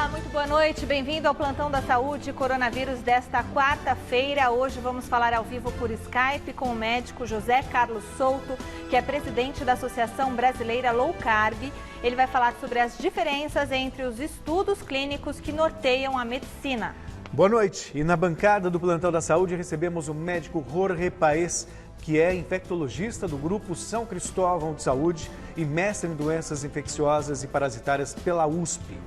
Olá, muito boa noite. Bem-vindo ao Plantão da Saúde Coronavírus desta quarta-feira. Hoje vamos falar ao vivo por Skype com o médico José Carlos Souto, que é presidente da Associação Brasileira Low Carb. Ele vai falar sobre as diferenças entre os estudos clínicos que norteiam a medicina. Boa noite. E na bancada do Plantão da Saúde recebemos o médico Jorge Paes, que é infectologista do Grupo São Cristóvão de Saúde e mestre em doenças infecciosas e parasitárias pela USP.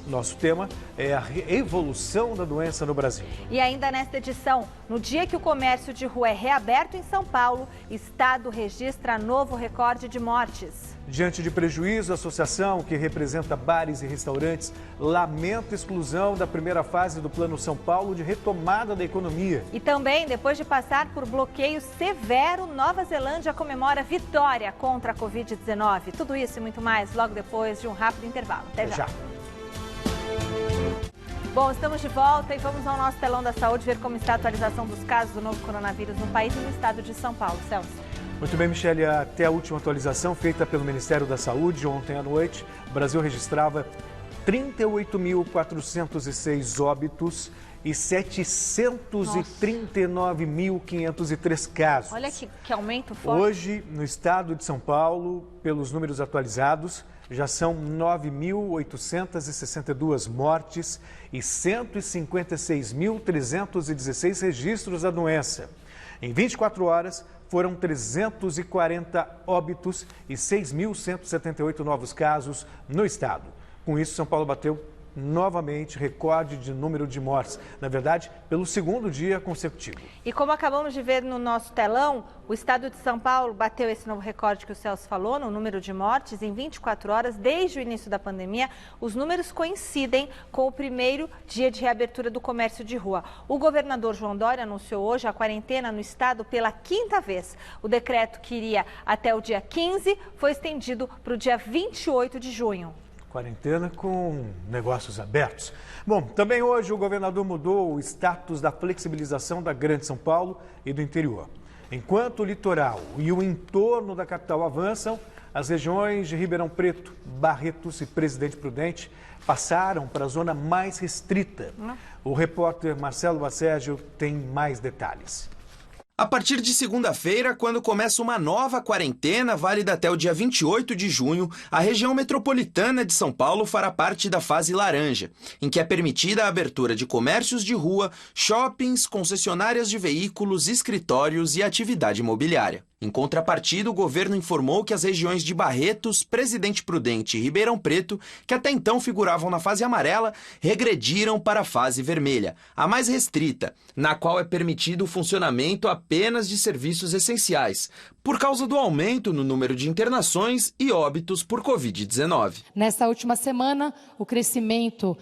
Nosso tema é a evolução da doença no Brasil. E ainda nesta edição, no dia que o comércio de rua é reaberto em São Paulo, Estado registra novo recorde de mortes. Diante de prejuízo, a associação, que representa bares e restaurantes, lamenta a exclusão da primeira fase do Plano São Paulo de retomada da economia. E também, depois de passar por bloqueio severo, Nova Zelândia comemora vitória contra a Covid-19. Tudo isso e muito mais logo depois de um rápido intervalo. Até já. Bom, estamos de volta e vamos ao nosso telão da saúde ver como está a atualização dos casos do novo coronavírus no país e no estado de São Paulo. Celso. Muito bem, Michele, até a última atualização feita pelo Ministério da Saúde ontem à noite, o Brasil registrava 38.406 óbitos e 739.503 casos. Olha que aumento forte. Hoje, no estado de São Paulo, pelos números atualizados, já são 9.862 mortes e 156.316 registros da doença. Em 24 horas, foram 340 óbitos e 6.178 novos casos no estado. Com isso, São Paulo bateu novamente recorde de número de mortes, na verdade, pelo segundo dia consecutivo. E como acabamos de ver no nosso telão, o estado de São Paulo bateu esse novo recorde que o Celso falou, no número de mortes em 24 horas, desde o início da pandemia. Os números coincidem com o primeiro dia de reabertura do comércio de rua. O governador João Dória anunciou hoje a quarentena no estado pela quinta vez. O decreto que iria até o dia 15 foi estendido para o dia 28 de junho. Quarentena com negócios abertos. Bom, também hoje o governador mudou o status da flexibilização da Grande São Paulo e do interior. Enquanto o litoral e o entorno da capital avançam, as regiões de Ribeirão Preto, Barretos e Presidente Prudente passaram para a zona mais restrita. O repórter Marcelo Bassérgio tem mais detalhes. A partir de segunda-feira, quando começa uma nova quarentena, válida até o dia 28 de junho, a região metropolitana de São Paulo fará parte da fase laranja, em que é permitida a abertura de comércios de rua, shoppings, concessionárias de veículos, escritórios e atividade imobiliária. Em contrapartida, o governo informou que as regiões de Barretos, Presidente Prudente e Ribeirão Preto, que até então figuravam na fase amarela, regrediram para a fase vermelha, a mais restrita, na qual é permitido o funcionamento apenas de serviços essenciais, por causa do aumento no número de internações e óbitos por Covid-19. Nesta última semana, o crescimento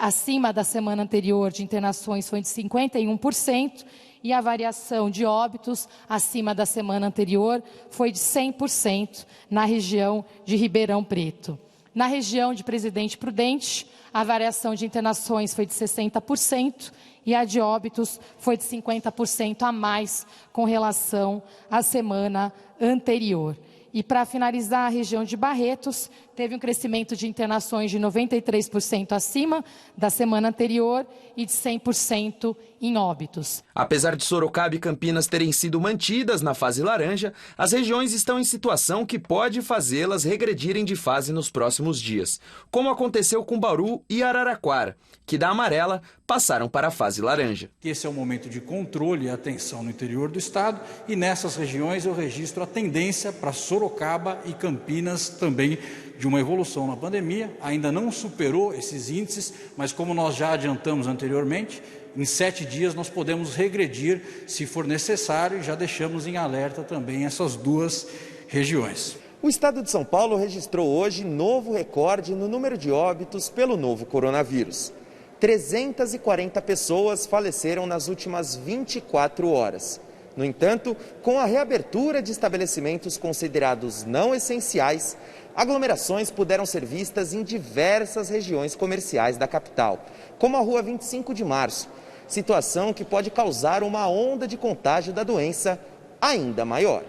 acima da semana anterior de internações foi de 51%, e a variação de óbitos acima da semana anterior foi de 100% na região de Ribeirão Preto. Na região de Presidente Prudente, a variação de internações foi de 60% e a de óbitos foi de 50% a mais com relação à semana anterior. E para finalizar, a região de Barretos teve um crescimento de internações de 93% acima da semana anterior e de 100% em óbitos. Apesar de Sorocaba e Campinas terem sido mantidas na fase laranja, as regiões estão em situação que pode fazê-las regredirem de fase nos próximos dias, como aconteceu com Bauru e Araraquara, que da amarela passaram para a fase laranja. Esse é o momento de controle e atenção no interior do estado e nessas regiões eu registro a tendência para Sorocaba e Campinas também de uma evolução na pandemia. Ainda não superou esses índices, mas como nós já adiantamos anteriormente, em 7 dias nós podemos regredir se for necessário e já deixamos em alerta também essas duas regiões. O estado de São Paulo registrou hoje novo recorde no número de óbitos pelo novo coronavírus. 340 pessoas faleceram nas últimas 24 horas. No entanto, com a reabertura de estabelecimentos considerados não essenciais, aglomerações puderam ser vistas em diversas regiões comerciais da capital, como a Rua 25 de Março, situação que pode causar uma onda de contágio da doença ainda maior.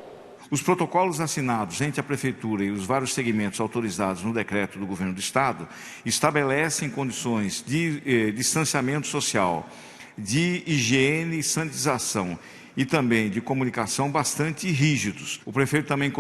Os protocolos assinados entre a Prefeitura e os vários segmentos autorizados no decreto do Governo do Estado estabelecem condições de distanciamento social, de higiene e sanitização e também de comunicação bastante rígidos. O prefeito também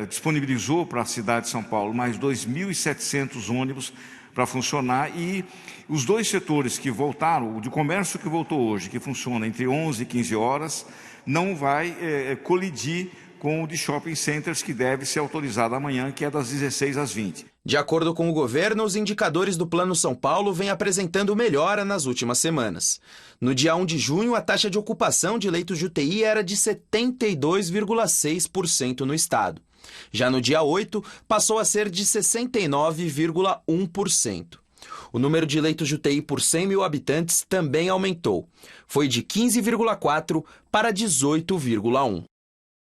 disponibilizou para a cidade de São Paulo mais 2.700 ônibus para funcionar, e os dois setores que voltaram, o de comércio que voltou hoje, que funciona entre 11 e 15 horas, não vai colidir com o de shopping centers, que deve ser autorizado amanhã, que é das 16 às 20. De acordo com o governo, os indicadores do Plano São Paulo vêm apresentando melhora nas últimas semanas. No dia 1 de junho, a taxa de ocupação de leitos de UTI era de 72,6% no estado. Já no dia 8, passou a ser de 69,1%. O número de leitos de UTI por 100 mil habitantes também aumentou. Foi de 15,4 para 18,1.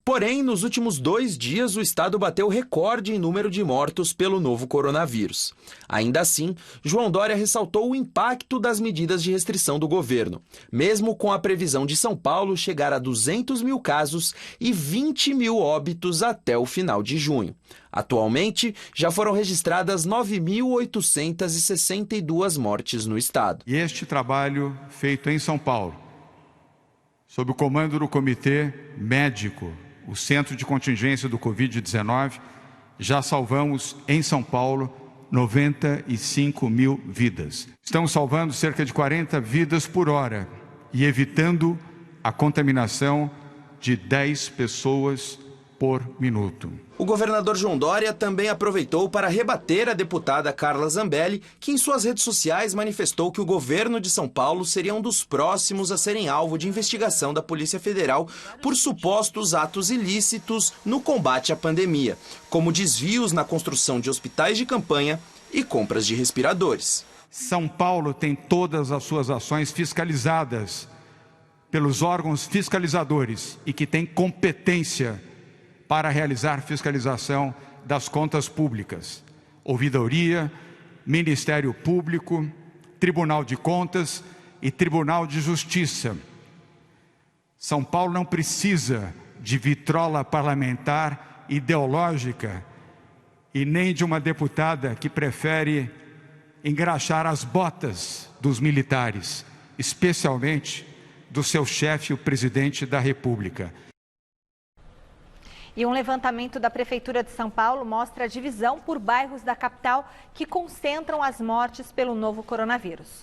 Porém, nos últimos 2 dias, o estado bateu recorde em número de mortos pelo novo coronavírus. Ainda assim, João Dória ressaltou o impacto das medidas de restrição do governo, mesmo com a previsão de São Paulo chegar a 200 mil casos e 20 mil óbitos até o final de junho. Atualmente, já foram registradas 9.862 mortes no estado. E este trabalho feito em São Paulo, sob o comando do Comitê Médico, o Centro de Contingência do Covid-19, já salvamos em São Paulo 95 mil vidas. Estamos salvando cerca de 40 vidas por hora e evitando a contaminação de 10 pessoas por minuto. O governador João Dória também aproveitou para rebater a deputada Carla Zambelli, que em suas redes sociais manifestou que o governo de São Paulo seria um dos próximos a serem alvo de investigação da Polícia Federal por supostos atos ilícitos no combate à pandemia, como desvios na construção de hospitais de campanha e compras de respiradores. São Paulo tem todas as suas ações fiscalizadas pelos órgãos fiscalizadores e que tem competência para realizar fiscalização das contas públicas, ouvidoria, Ministério Público, Tribunal de Contas e Tribunal de Justiça. São Paulo não precisa de vitrola parlamentar ideológica e nem de uma deputada que prefere engraxar as botas dos militares, especialmente do seu chefe, o presidente da República. E um levantamento da Prefeitura de São Paulo mostra a divisão por bairros da capital que concentram as mortes pelo novo coronavírus.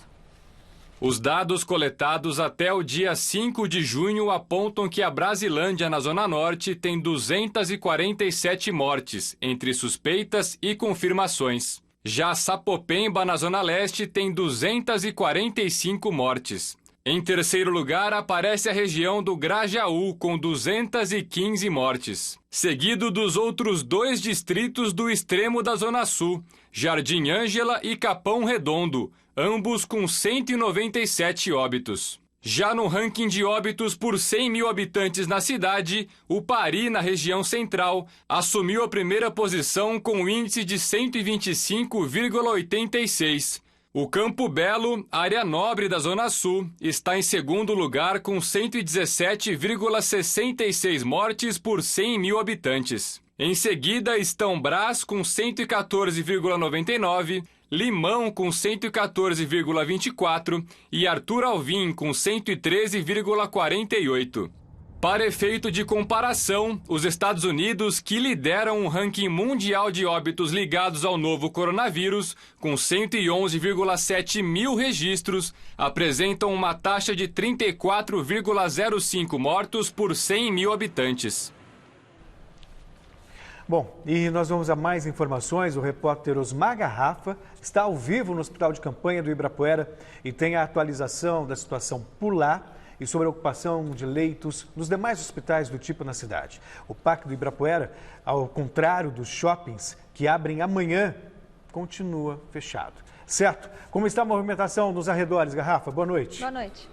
Os dados coletados até o dia 5 de junho apontam que a Brasilândia, na Zona Norte, tem 247 mortes, entre suspeitas e confirmações. Já Sapopemba, na Zona Leste, tem 245 mortes. Em terceiro lugar, aparece a região do Grajaú, com 215 mortes. Seguido dos outros 2 distritos do extremo da Zona Sul, Jardim Ângela e Capão Redondo, ambos com 197 óbitos. Já no ranking de óbitos por 100 mil habitantes na cidade, o Pari, na região central, assumiu a primeira posição com um índice de 125,86. O Campo Belo, área nobre da Zona Sul, está em segundo lugar com 117,66 mortes por 100 mil habitantes. Em seguida estão Brás com 114,99, Limão com 114,24 e Arthur Alvim com 113,48. Para efeito de comparação, os Estados Unidos, que lideram um ranking mundial de óbitos ligados ao novo coronavírus, com 111,7 mil registros, apresentam uma taxa de 34,05 mortos por 100 mil habitantes. Bom, e nós vamos a mais informações. O repórter Osmar Garrafa está ao vivo no Hospital de Campanha do Ibirapuera e tem a atualização da situação por lá e sobre a ocupação de leitos nos demais hospitais do tipo na cidade. O Parque do Ibirapuera, ao contrário dos shoppings que abrem amanhã, continua fechado. Certo? Como está a movimentação nos arredores, Garrafa? Boa noite. Boa noite.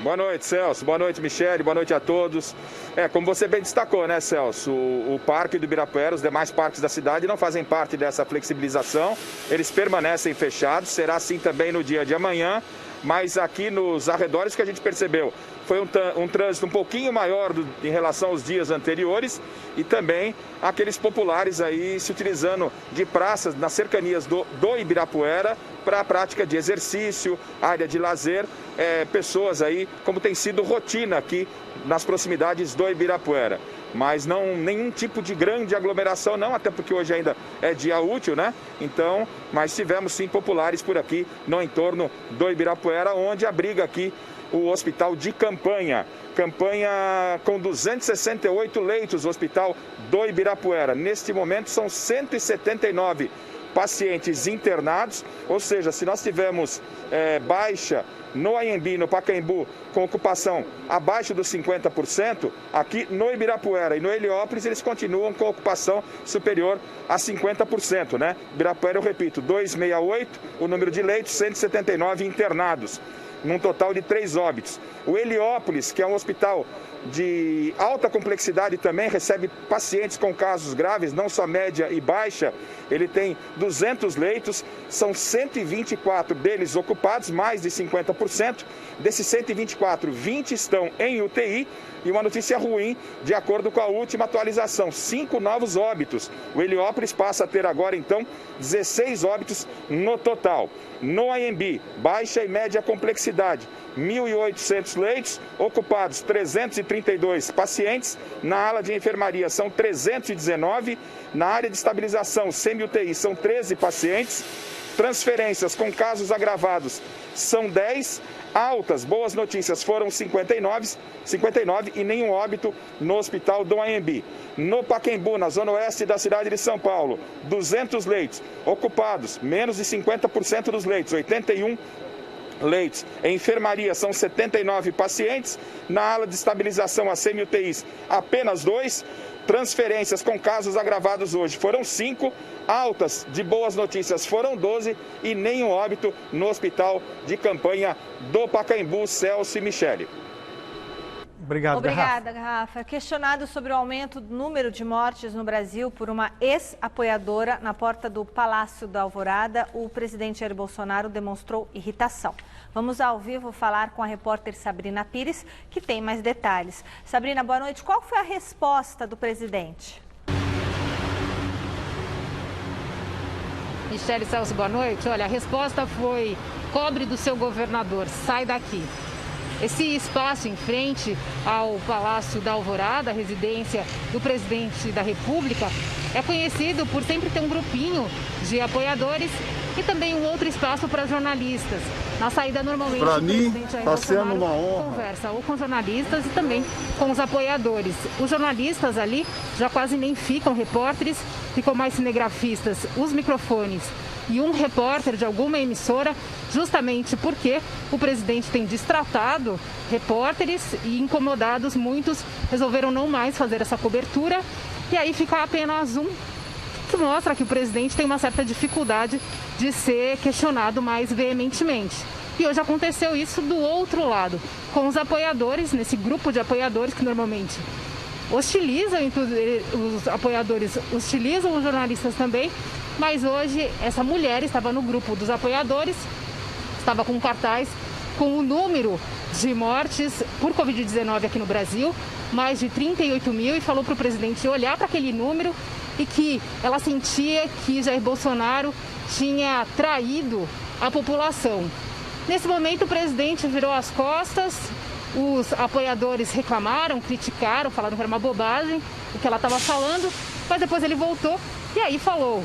Boa noite, Celso. Boa noite, Michele. Boa noite a todos. Como você bem destacou, né, Celso? O Parque do Ibirapuera, os demais parques da cidade não fazem parte dessa flexibilização. Eles permanecem fechados. Será assim também no dia de amanhã. mas aqui nos arredores que a gente percebeu foi um trânsito um pouquinho maior em relação aos dias anteriores e também aqueles populares aí se utilizando de praças nas cercanias do Ibirapuera para a prática de exercício, área de lazer, pessoas aí, como tem sido rotina aqui nas proximidades do Ibirapuera. Mas não nenhum tipo de grande aglomeração não, até porque hoje ainda é dia útil, né? Então, mas tivemos sim populares por aqui no entorno do Ibirapuera, onde abriga aqui o hospital de campanha. Campanha com 268 leitos, o hospital do Ibirapuera. Neste momento são 179 pacientes internados, ou seja, se nós tivermos baixa no Anhembi, no Pacaembu, com ocupação abaixo dos 50%, aqui no Ibirapuera e no Heliópolis eles continuam com ocupação superior a 50%, né? Ibirapuera, eu repito, 268, o número de leitos, 179 internados, num total de 3 óbitos. O Heliópolis, que é um hospital de alta complexidade também, recebe pacientes com casos graves, não só média e baixa. Ele tem 200 leitos, são 124 deles ocupados, mais de 50%. Desses 124, 20 estão em UTI. E uma notícia ruim, de acordo com a última atualização, 5 novos óbitos. O Heliópolis passa a ter agora, então, 16 óbitos no total. No Anhembi, baixa e média complexidade, 1.800 leitos, ocupados 332 pacientes. Na ala de enfermaria são 319. Na área de estabilização semi-UTI são 13 pacientes. Transferências com casos agravados são 10. Altas, boas notícias, foram 59 e nenhum óbito no hospital do Anhembi. No Pacaembu, na zona oeste da cidade de São Paulo, 200 leitos ocupados, menos de 50% dos leitos, 81 leitos. Em enfermaria são 79 pacientes. Na ala de estabilização, a semi-UTIs, apenas 2. Transferências com casos agravados hoje foram 5. Altas de boas notícias foram 12 e nenhum óbito no hospital de campanha do Pacaembu, Celso e Michele. Obrigada, Rafa. Questionado sobre o aumento do número de mortes no Brasil por uma ex-apoiadora na porta do Palácio da Alvorada, o presidente Jair Bolsonaro demonstrou irritação. Vamos ao vivo falar com a repórter Sabrina Pires, que tem mais detalhes. Sabrina, boa noite. Qual foi a resposta do presidente? Michele, Celso, boa noite. Olha, a resposta foi: cobre do seu governador, sai daqui. Esse espaço em frente ao Palácio da Alvorada, a residência do presidente da República, é conhecido por sempre ter um grupinho de apoiadores e também um outro espaço para jornalistas. Na saída, normalmente, para o mim, está sendo uma honra. Conversa ou com jornalistas e também com os apoiadores. Os jornalistas ali já quase nem ficam repórteres, ficam mais cinegrafistas, os microfones e um repórter de alguma emissora, justamente porque o presidente tem destratado repórteres e incomodados, muitos resolveram não mais fazer essa cobertura e aí fica apenas um, que mostra que o presidente tem uma certa dificuldade de ser questionado mais veementemente. E hoje aconteceu isso do outro lado, com os apoiadores, nesse grupo de apoiadores que normalmente hostilizam, os apoiadores hostilizam os jornalistas também, mas hoje essa mulher estava no grupo dos apoiadores, estava com um cartaz com o número de mortes por Covid-19 aqui no Brasil, mais de 38 mil, e falou para o presidente olhar para aquele número e que ela sentia que Jair Bolsonaro tinha traído a população. Nesse momento o presidente virou as costas, os apoiadores reclamaram, criticaram, falaram que era uma bobagem o que ela estava falando, mas depois ele voltou e aí falou: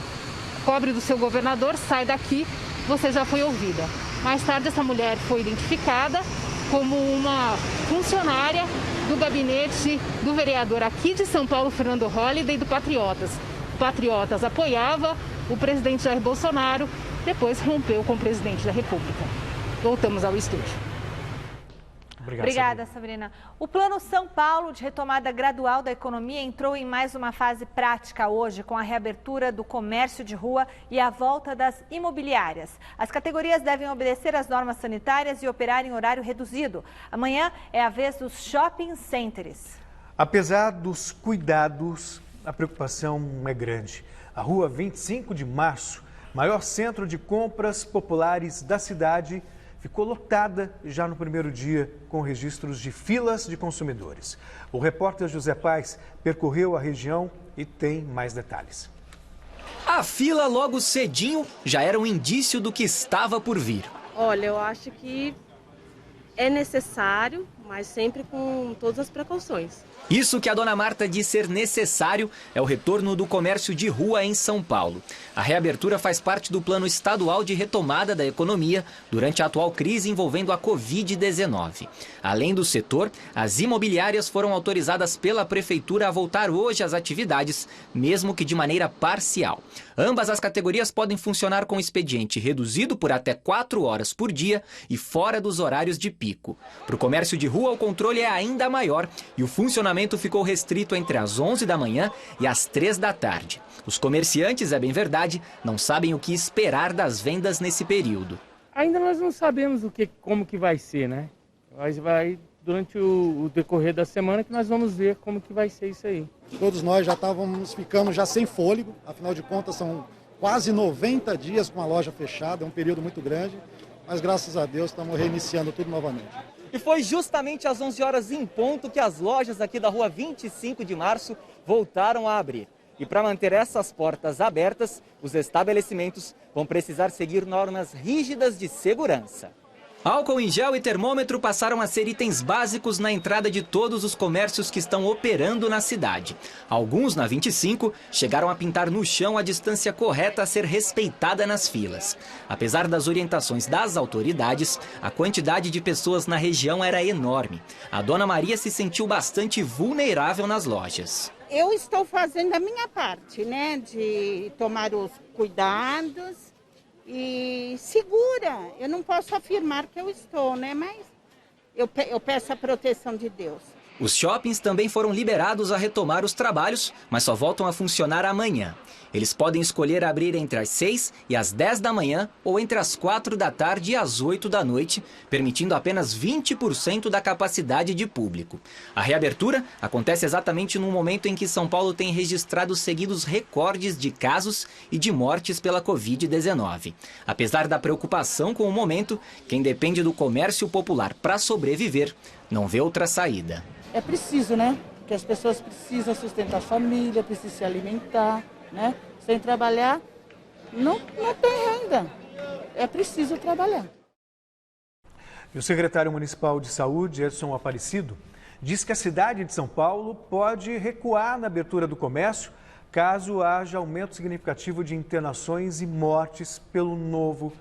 cobre do seu governador, sai daqui, você já foi ouvida. Mais tarde essa mulher foi identificada como uma funcionária do gabinete do vereador aqui de São Paulo, Fernando Holliday, do Patriotas. Patriotas apoiava o presidente Jair Bolsonaro, depois rompeu com o presidente da República. Voltamos ao estúdio. Obrigada, Sabrina. O Plano São Paulo de retomada gradual da economia entrou em mais uma fase prática hoje, com a reabertura do comércio de rua e a volta das imobiliárias. As categorias devem obedecer às normas sanitárias e operar em horário reduzido. Amanhã é a vez dos shopping centers. Apesar dos cuidados, a preocupação é grande. A rua 25 de março, maior centro de compras populares da cidade, ficou lotada já no primeiro dia com registros de filas de consumidores. O repórter José Paes percorreu a região e tem mais detalhes. A fila logo cedinho já era um indício do que estava por vir. Olha, eu acho que é necessário, mas sempre com todas as precauções. Isso que a dona Marta diz ser necessário é o retorno do comércio de rua em São Paulo. A reabertura faz parte do plano estadual de retomada da economia durante a atual crise envolvendo a Covid-19. Além do setor, as imobiliárias foram autorizadas pela prefeitura a voltar hoje às atividades, mesmo que de maneira parcial. Ambas as categorias podem funcionar com expediente reduzido por até 4 horas por dia e fora dos horários de pico. Para o comércio de rua, o controle é ainda maior e o funcionamento ficou restrito entre as 11 da manhã e as 3 da tarde. Os comerciantes, é bem verdade, não sabem o que esperar das vendas nesse período. Ainda nós não sabemos como que vai ser, né? Mas vai durante o decorrer da semana que nós vamos ver como que vai ser isso aí. Todos nós já estávamos ficando já sem fôlego, afinal de contas são quase 90 dias com a loja fechada, é um período muito grande, mas graças a Deus estamos reiniciando tudo novamente. E foi justamente às 11 horas em ponto que as lojas aqui da rua 25 de março voltaram a abrir. E para manter essas portas abertas, os estabelecimentos vão precisar seguir normas rígidas de segurança. Álcool em gel e termômetro passaram a ser itens básicos na entrada de todos os comércios que estão operando na cidade. Alguns, na 25, chegaram a pintar no chão a distância correta a ser respeitada nas filas. Apesar das orientações das autoridades, a quantidade de pessoas na região era enorme. A dona Maria se sentiu bastante vulnerável nas lojas. Eu estou fazendo a minha parte, né, de tomar os cuidados. E segura, eu não posso afirmar que eu estou, né? Mas eu peço a proteção de Deus. Os shoppings também foram liberados a retomar os trabalhos, mas só voltam a funcionar amanhã. Eles podem escolher abrir entre as 6 e as 10 da manhã ou entre as 4 da tarde e as 8 da noite, permitindo apenas 20% da capacidade de público. A reabertura acontece exatamente no momento em que São Paulo tem registrado seguidos recordes de casos e de mortes pela Covid-19. Apesar da preocupação com o momento, quem depende do comércio popular para sobreviver não vê outra saída. É preciso, né? Porque as pessoas precisam sustentar a família, precisam se alimentar, né? Sem trabalhar, não tem renda. É preciso trabalhar. E o secretário municipal de saúde, Edson Aparecido, diz que a cidade de São Paulo pode recuar na abertura do comércio caso haja aumento significativo de internações e mortes pelo novo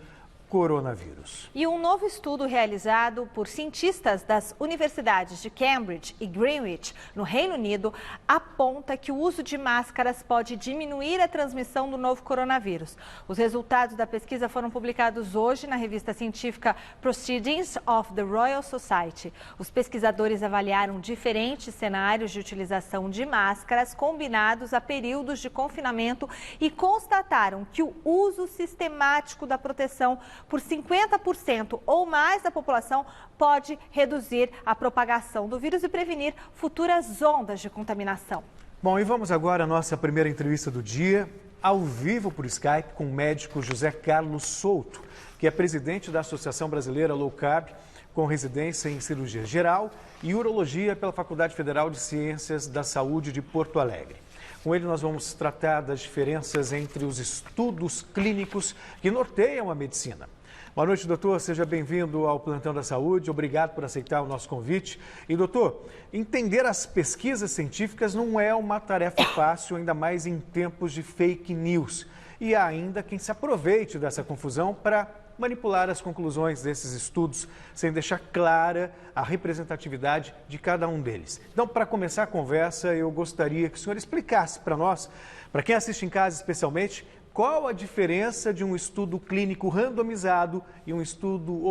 coronavírus. E um novo estudo realizado por cientistas das universidades de Cambridge e Greenwich, no Reino Unido, aponta que o uso de máscaras pode diminuir a transmissão do novo coronavírus. Os resultados da pesquisa foram publicados hoje na revista científica Proceedings of the Royal Society. Os pesquisadores avaliaram diferentes cenários de utilização de máscaras combinados a períodos de confinamento e constataram que o uso sistemático da proteção por 50% ou mais da população pode reduzir a propagação do vírus e prevenir futuras ondas de contaminação. Bom, e vamos agora à nossa primeira entrevista do dia, ao vivo por Skype, com o médico José Carlos Souto, que é presidente da Associação Brasileira Low Carb, com residência em cirurgia geral e urologia pela Faculdade Federal de Ciências da Saúde de Porto Alegre. Com ele nós vamos tratar das diferenças entre os estudos clínicos que norteiam a medicina. Boa noite, doutor. Seja bem-vindo ao Plantão da Saúde. Obrigado por aceitar o nosso convite. E, doutor, entender as pesquisas científicas não é uma tarefa fácil, ainda mais em tempos de fake news. E há ainda quem se aproveite dessa confusão para manipular as conclusões desses estudos, sem deixar clara a representatividade de cada um deles. Então, para começar a conversa, eu gostaria que o senhor explicasse para nós, para quem assiste em casa especialmente, qual a diferença de um estudo clínico randomizado e um estudo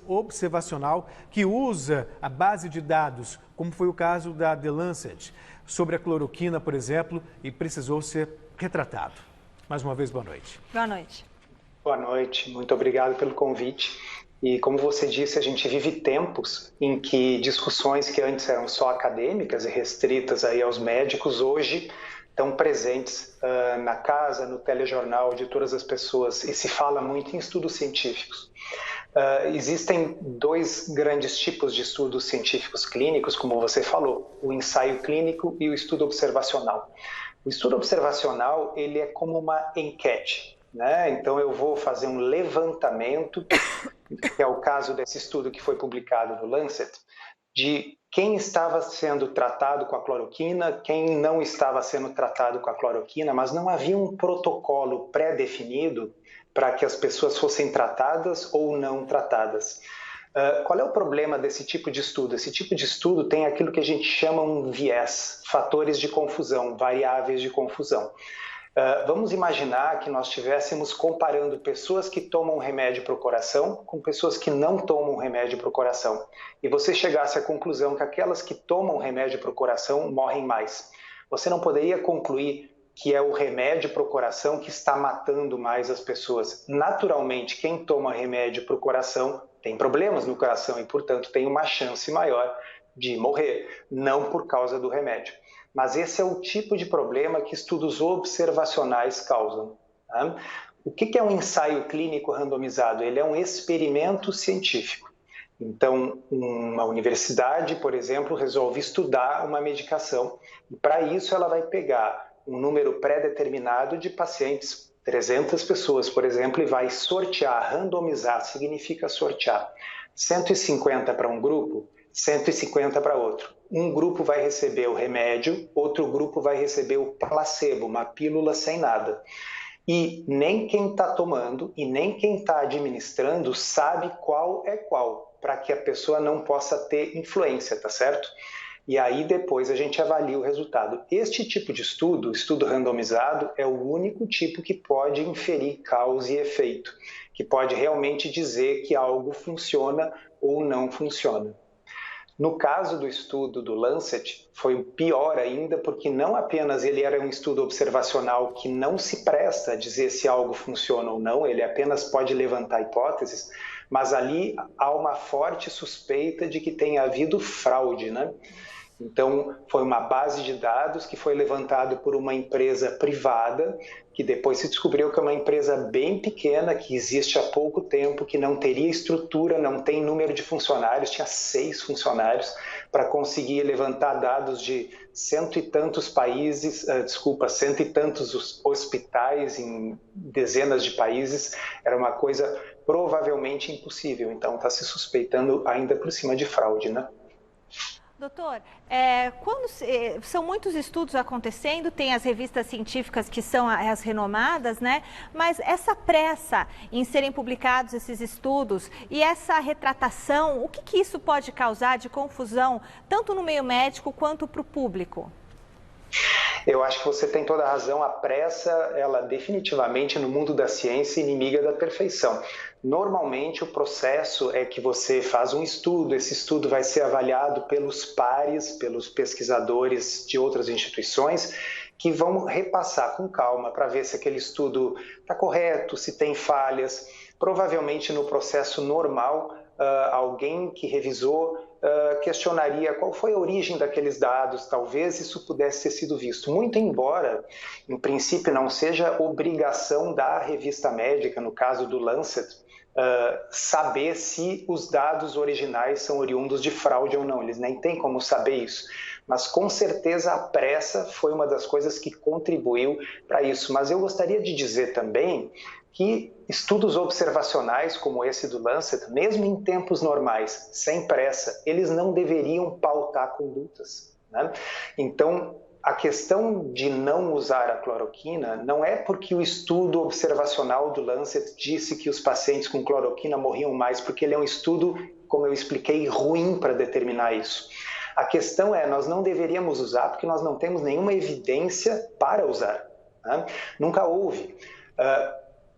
observacional que usa a base de dados, como foi o caso da The Lancet, sobre a cloroquina, por exemplo, e precisou ser retratado. Mais uma vez, boa noite. Boa noite. Boa noite, muito obrigado pelo convite. E como você disse, a gente vive tempos em que discussões que antes eram só acadêmicas e restritas aí aos médicos, hoje estão presentes na casa, no telejornal de todas as pessoas, e se fala muito em estudos científicos. Existem dois grandes tipos de estudos científicos clínicos, como você falou, o ensaio clínico e o estudo observacional. O estudo observacional, ele é como uma enquete, né? Então eu vou fazer um levantamento, que é o caso desse estudo que foi publicado no Lancet, de quem estava sendo tratado com a cloroquina, quem não estava sendo tratado com a cloroquina, mas não havia um protocolo pré-definido para que as pessoas fossem tratadas ou não tratadas. Qual é o problema desse tipo de estudo? Esse tipo de estudo tem aquilo que a gente chama um viés, fatores de confusão, variáveis de confusão. Vamos imaginar que nós estivéssemos comparando pessoas que tomam remédio para o coração com pessoas que não tomam remédio para o coração. E você chegasse à conclusão que aquelas que tomam remédio para o coração morrem mais. Você não poderia concluir que é o remédio para o coração que está matando mais as pessoas. Naturalmente, quem toma remédio para o coração tem problemas no coração e, portanto, tem uma chance maior de morrer, não por causa do remédio. Mas esse é o tipo de problema que estudos observacionais causam. Tá? O que é um ensaio clínico randomizado? Ele é um experimento científico. Então, uma universidade, por exemplo, resolve estudar uma medicação e, para isso, ela vai pegar um número pré-determinado de pacientes, 300 pessoas, por exemplo, e vai sortear, randomizar, significa sortear. 150 para um grupo, 150 para outro. Um grupo vai receber o remédio, outro grupo vai receber o placebo, uma pílula sem nada. E nem quem está tomando e nem quem está administrando sabe qual é qual, para que a pessoa não possa ter influência, tá certo? E aí depois a gente avalia o resultado. Este tipo de estudo, estudo randomizado, é o único tipo que pode inferir causa e efeito, que pode realmente dizer que algo funciona ou não funciona. No caso do estudo do Lancet, foi pior ainda, porque não apenas ele era um estudo observacional que não se presta a dizer se algo funciona ou não, ele apenas pode levantar hipóteses, mas ali há uma forte suspeita de que tenha havido fraude, né? Então, foi uma base de dados que foi levantada por uma empresa privada, que depois se descobriu que é uma empresa bem pequena, que existe há pouco tempo, que não teria estrutura, não tem número de funcionários, tinha 6 funcionários, para conseguir levantar dados de cento e tantos hospitais em dezenas de países. Era uma coisa provavelmente impossível, então está se suspeitando ainda por cima de fraude, né? Doutor, são muitos estudos acontecendo, tem as revistas científicas que são as renomadas, né? Mas essa pressa em serem publicados esses estudos e essa retratação, o que isso pode causar de confusão, tanto no meio médico quanto para o público? Eu acho que você tem toda a razão. A pressa, ela definitivamente no mundo da ciência é inimiga da perfeição. Normalmente o processo é que você faz um estudo, esse estudo vai ser avaliado pelos pares, pelos pesquisadores de outras instituições, que vão repassar com calma para ver se aquele estudo está correto, se tem falhas. Provavelmente no processo normal, alguém que revisou questionaria qual foi a origem daqueles dados, talvez isso pudesse ter sido visto. Muito embora, em princípio, não seja obrigação da revista médica, no caso do Lancet, saber se os dados originais são oriundos de fraude ou não. Eles nem têm como saber isso. Mas, com certeza, a pressa foi uma das coisas que contribuiu para isso. Mas eu gostaria de dizer também que estudos observacionais como esse do Lancet, mesmo em tempos normais, sem pressa, eles não deveriam pautar condutas, né? Então, a questão de não usar a cloroquina não é porque o estudo observacional do Lancet disse que os pacientes com cloroquina morriam mais, porque ele é um estudo, como eu expliquei, ruim para determinar isso. A questão é, nós não deveríamos usar porque nós não temos nenhuma evidência para usar, né? Nunca houve.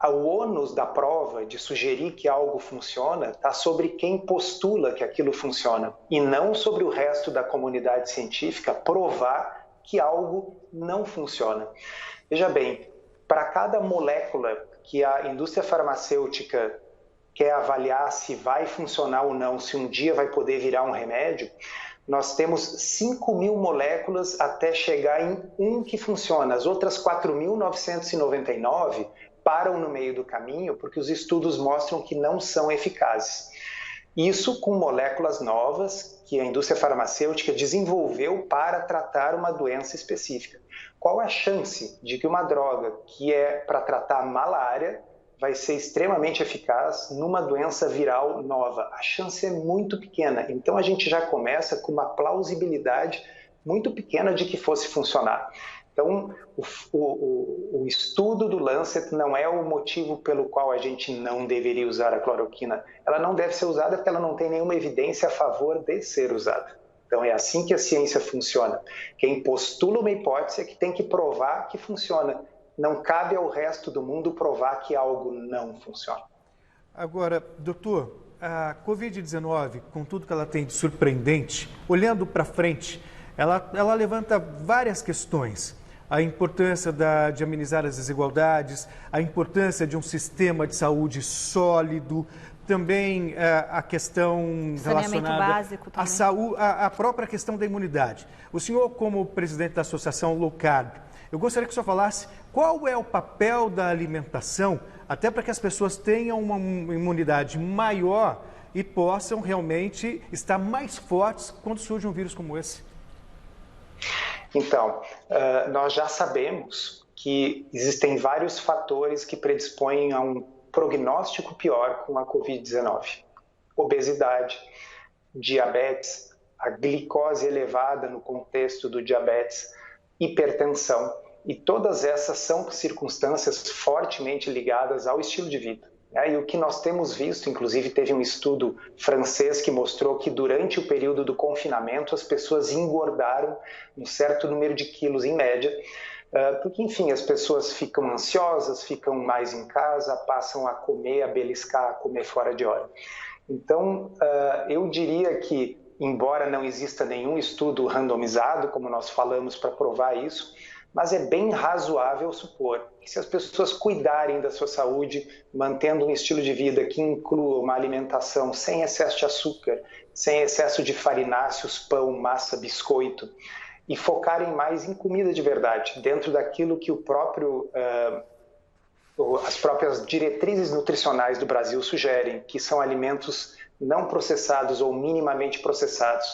O ônus da prova de sugerir que algo funciona está sobre quem postula que aquilo funciona e não sobre o resto da comunidade científica provar que algo não funciona. Veja bem, para cada molécula que a indústria farmacêutica quer avaliar se vai funcionar ou não, se um dia vai poder virar um remédio, nós temos 5.000 moléculas até chegar em um que funciona. As outras 4.999 param no meio do caminho porque os estudos mostram que não são eficazes. Isso com moléculas novas que a indústria farmacêutica desenvolveu para tratar uma doença específica. Qual é a chance de que uma droga que é para tratar malária vai ser extremamente eficaz numa doença viral nova? A chance é muito pequena. Então a gente já começa com uma plausibilidade muito pequena de que fosse funcionar. Então, o estudo do Lancet não é o motivo pelo qual a gente não deveria usar a cloroquina. Ela não deve ser usada porque ela não tem nenhuma evidência a favor de ser usada. Então, é assim que a ciência funciona. Quem postula uma hipótese é que tem que provar que funciona. Não cabe ao resto do mundo provar que algo não funciona. Agora, doutor, a Covid-19, com tudo que ela tem de surpreendente, olhando para frente, ela levanta várias questões. A importância de amenizar as desigualdades, a importância de um sistema de saúde sólido, também a questão relacionada à saúde, a própria questão da imunidade. O senhor, como presidente da Associação Low Carb, eu gostaria que o senhor falasse qual é o papel da alimentação, até para que as pessoas tenham uma imunidade maior e possam realmente estar mais fortes quando surge um vírus como esse. Então, nós já sabemos que existem vários fatores que predispõem a um prognóstico pior com a Covid-19. Obesidade, diabetes, a glicose elevada no contexto do diabetes, hipertensão, e todas essas são circunstâncias fortemente ligadas ao estilo de vida. E o que nós temos visto, inclusive teve um estudo francês que mostrou que durante o período do confinamento as pessoas engordaram um certo número de quilos em média, porque, enfim, as pessoas ficam ansiosas, ficam mais em casa, passam a comer, a beliscar, a comer fora de hora. Então, eu diria que, embora não exista nenhum estudo randomizado, como nós falamos, para provar isso, mas é bem razoável supor que se as pessoas cuidarem da sua saúde, mantendo um estilo de vida que inclua uma alimentação sem excesso de açúcar, sem excesso de farináceos, pão, massa, biscoito, e focarem mais em comida de verdade, dentro daquilo que as próprias diretrizes nutricionais do Brasil sugerem, que são alimentos não processados ou minimamente processados.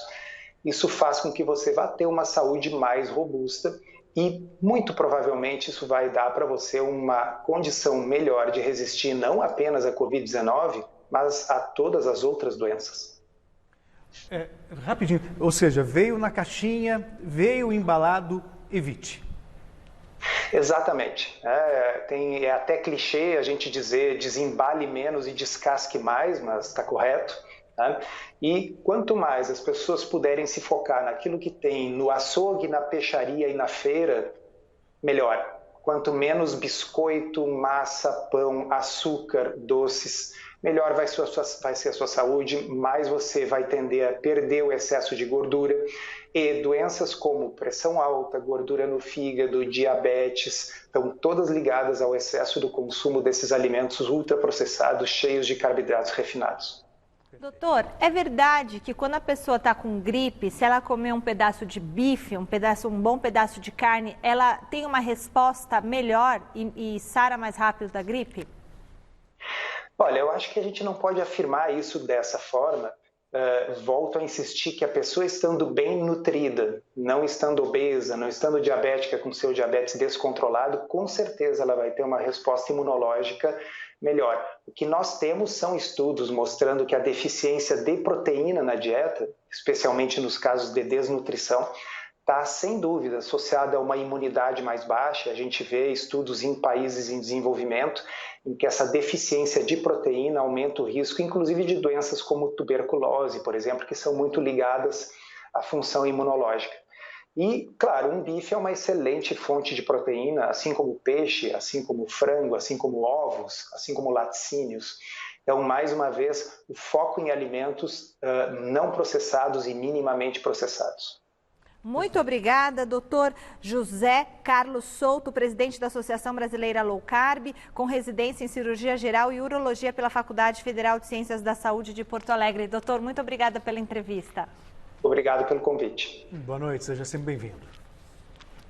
Isso faz com que você vá ter uma saúde mais robusta e, muito provavelmente, isso vai dar para você uma condição melhor de resistir não apenas à Covid-19, mas a todas as outras doenças. Rapidinho, ou seja, veio na caixinha, veio embalado, evite. Exatamente. É até clichê a gente dizer desembale menos e descasque mais, mas está correto. Né? E quanto mais as pessoas puderem se focar naquilo que tem no açougue, na peixaria e na feira, melhor. Quanto menos biscoito, massa, pão, açúcar, doces, melhor vai ser a sua saúde, mais você vai tender a perder o excesso de gordura. E doenças como pressão alta, gordura no fígado, diabetes, estão todas ligadas ao excesso do consumo desses alimentos ultraprocessados, cheios de carboidratos refinados. Doutor, é verdade que quando a pessoa está com gripe, se ela comer um pedaço de bife, um bom pedaço de carne, ela tem uma resposta melhor e sara mais rápido da gripe? Olha, eu acho que a gente não pode afirmar isso dessa forma. Volto a insistir que a pessoa estando bem nutrida, não estando obesa, não estando diabética com seu diabetes descontrolado, com certeza ela vai ter uma resposta imunológica melhor. O que nós temos são estudos mostrando que a deficiência de proteína na dieta, especialmente nos casos de desnutrição, está sem dúvida associada a uma imunidade mais baixa. A gente vê estudos em países em desenvolvimento em que essa deficiência de proteína aumenta o risco, inclusive de doenças como tuberculose, por exemplo, que são muito ligadas à função imunológica. E, claro, um bife é uma excelente fonte de proteína, assim como o peixe, assim como o frango, assim como ovos, assim como laticínios. Então, mais uma vez, o foco em alimentos não processados e minimamente processados. Muito obrigada, doutor José Carlos Souto, presidente da Associação Brasileira Low Carb, com residência em Cirurgia Geral e Urologia pela Faculdade Federal de Ciências da Saúde de Porto Alegre. Doutor, muito obrigada pela entrevista. Obrigado pelo convite. Boa noite, seja sempre bem-vindo.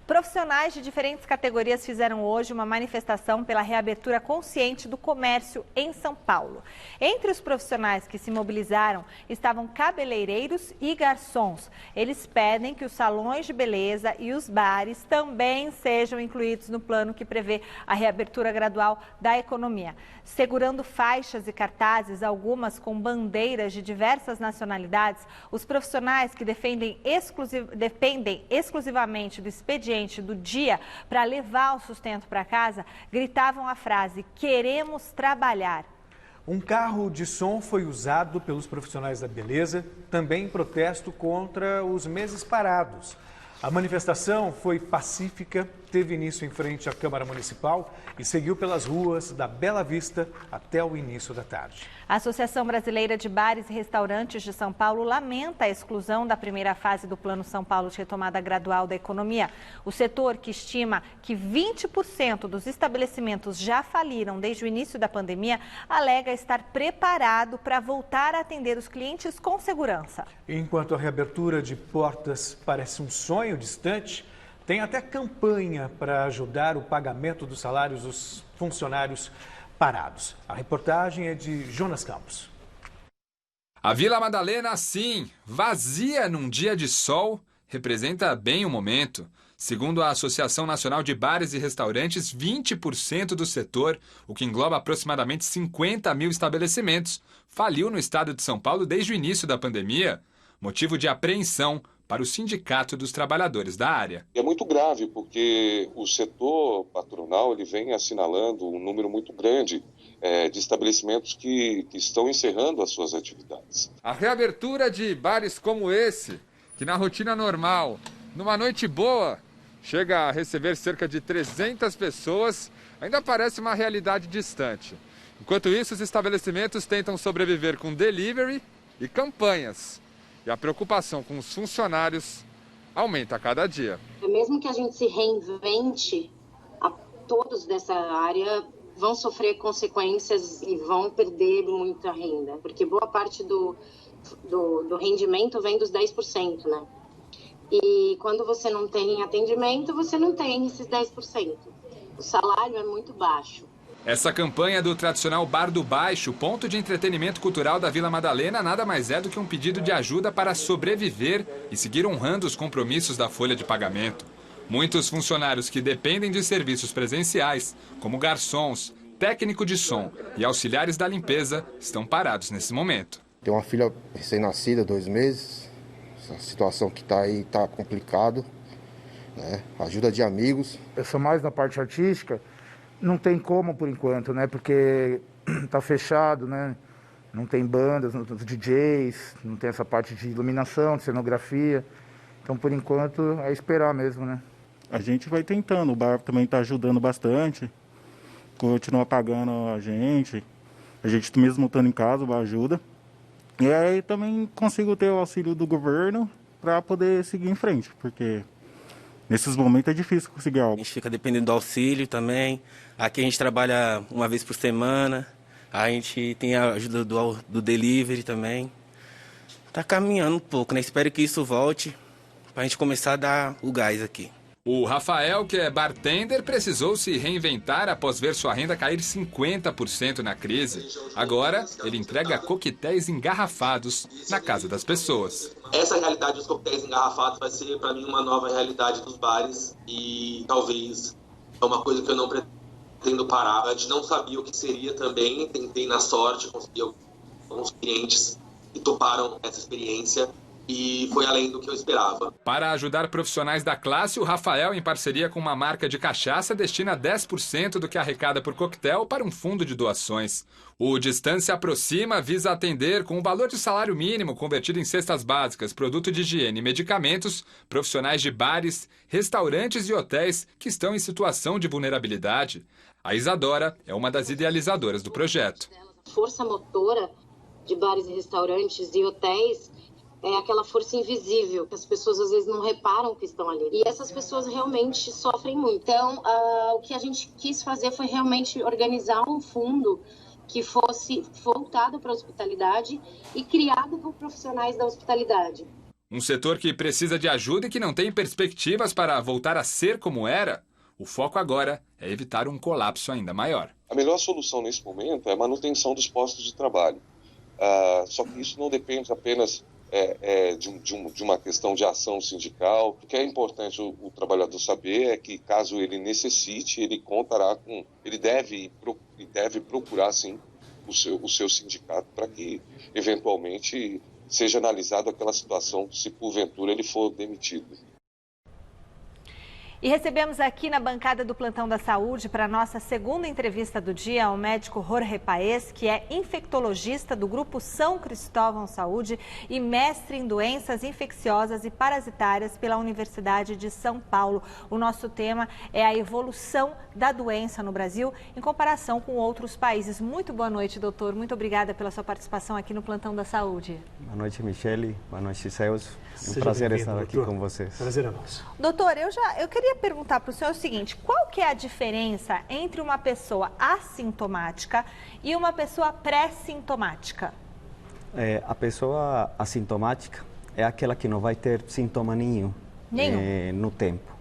Profissionais de diferentes categorias fizeram hoje uma manifestação pela reabertura consciente do comércio em São Paulo. Entre os profissionais que se mobilizaram estavam cabeleireiros e garçons. Eles pedem que os salões de beleza e os bares também sejam incluídos no plano que prevê a reabertura gradual da economia. Segurando faixas e cartazes, algumas com bandeiras de diversas nacionalidades, os profissionais que dependem exclusivamente do expediente do dia para levar o sustento para casa, gritavam a frase: "Queremos trabalhar". Um carro de som foi usado pelos profissionais da beleza, também em protesto contra os meses parados. A manifestação foi pacífica, teve início em frente à Câmara Municipal e seguiu pelas ruas da Bela Vista até o início da tarde. A Associação Brasileira de Bares e Restaurantes de São Paulo lamenta a exclusão da primeira fase do Plano São Paulo de retomada gradual da economia. O setor, que estima que 20% dos estabelecimentos já faliram desde o início da pandemia, alega estar preparado para voltar a atender os clientes com segurança. Enquanto a reabertura de portas parece um sonho distante, tem até campanha para ajudar o pagamento dos salários dos funcionários parados. A reportagem é de Jonas Campos. A Vila Madalena, sim, vazia num dia de sol, representa bem o momento. Segundo a Associação Nacional de Bares e Restaurantes, 20% do setor, o que engloba aproximadamente 50 mil estabelecimentos, faliu no estado de São Paulo desde o início da pandemia, motivo de apreensão para o Sindicato dos Trabalhadores da área. É muito grave porque o setor patronal ele vem assinalando um número muito grande de estabelecimentos que estão encerrando as suas atividades. A reabertura de bares como esse, que na rotina normal, numa noite boa, chega a receber cerca de 300 pessoas, ainda parece uma realidade distante. Enquanto isso, os estabelecimentos tentam sobreviver com delivery e campanhas. E a preocupação com os funcionários aumenta a cada dia. Mesmo que a gente se reinvente, todos dessa área vão sofrer consequências e vão perder muita renda, porque boa parte do rendimento vem dos 10%, né? E quando você não tem atendimento, você não tem esses 10%. O salário é muito baixo. Essa campanha do tradicional Bar do Baixo, ponto de entretenimento cultural da Vila Madalena, nada mais é do que um pedido de ajuda para sobreviver e seguir honrando os compromissos da folha de pagamento. Muitos funcionários que dependem de serviços presenciais, como garçons, técnico de som e auxiliares da limpeza, estão parados nesse momento. Tem uma filha recém-nascida, 2 meses. Essa situação que está aí está complicado, né? Ajuda de amigos. Eu sou mais na parte artística. Não tem como por enquanto, né? Porque tá fechado, né? Não tem bandas, não tem DJs, não tem essa parte de iluminação, de cenografia. Então, por enquanto, é esperar mesmo, né? A gente vai tentando, o bar também tá ajudando bastante, continua pagando a gente mesmo estando em casa, o bar ajuda. E aí também consigo ter o auxílio do governo para poder seguir em frente, porque nesses momentos é difícil conseguir algo. A gente fica dependendo do auxílio também. Aqui a gente trabalha uma vez por semana. A gente tem a ajuda do delivery também. Tá caminhando um pouco, né? Espero que isso volte pra gente começar a dar o gás aqui. O Rafael, que é bartender, precisou se reinventar após ver sua renda cair 50% na crise. Agora, ele entrega coquetéis engarrafados na casa das pessoas. Essa realidade dos coquetéis engarrafados vai ser, para mim, uma nova realidade dos bares. E talvez é uma coisa que eu não pretendo parar. A gente não sabia o que seria também. Tentei, na sorte, conseguir alguns clientes que toparam essa experiência. E foi além do que eu esperava. Para ajudar profissionais da classe, o Rafael, em parceria com uma marca de cachaça, destina 10% do que arrecada por coquetel para um fundo de doações. O Distância Aproxima visa atender, com o valor de salário mínimo convertido em cestas básicas, produto de higiene e medicamentos, profissionais de bares, restaurantes e hotéis que estão em situação de vulnerabilidade. A Isadora é uma das idealizadoras do projeto. A força motora de bares e restaurantes e hotéis é aquela força invisível, que as pessoas às vezes não reparam que estão ali. E essas pessoas realmente sofrem muito. Então, o que a gente quis fazer foi realmente organizar um fundo que fosse voltado para a hospitalidade e criado por profissionais da hospitalidade. Um setor que precisa de ajuda e que não tem perspectivas para voltar a ser como era. O foco agora é evitar um colapso ainda maior. A melhor solução nesse momento é a manutenção dos postos de trabalho. Só que isso não depende apenas de uma questão de ação sindical. O que é importante o trabalhador saber é que, caso ele necessite, ele deve procurar, sim, o seu sindicato para que, eventualmente, seja analisado aquela situação se, porventura, ele for demitido. E recebemos aqui na bancada do Plantão da Saúde, para a nossa segunda entrevista do dia, o médico Jorge Paes, que é infectologista do Grupo São Cristóvão Saúde e mestre em doenças infecciosas e parasitárias pela Universidade de São Paulo. O nosso tema é a evolução da doença no Brasil em comparação com outros países. Muito boa noite, doutor. Muito obrigada pela sua participação aqui no Plantão da Saúde. Boa noite, Michele. Boa noite, Celso. Seja prazer estar aqui doutor. Com vocês. Prazer é nosso. Doutor, eu queria perguntar para o senhor o seguinte: qual que é a diferença entre uma pessoa assintomática e uma pessoa pré-sintomática? A pessoa assintomática é aquela que não vai ter sintoma nenhum no tempo.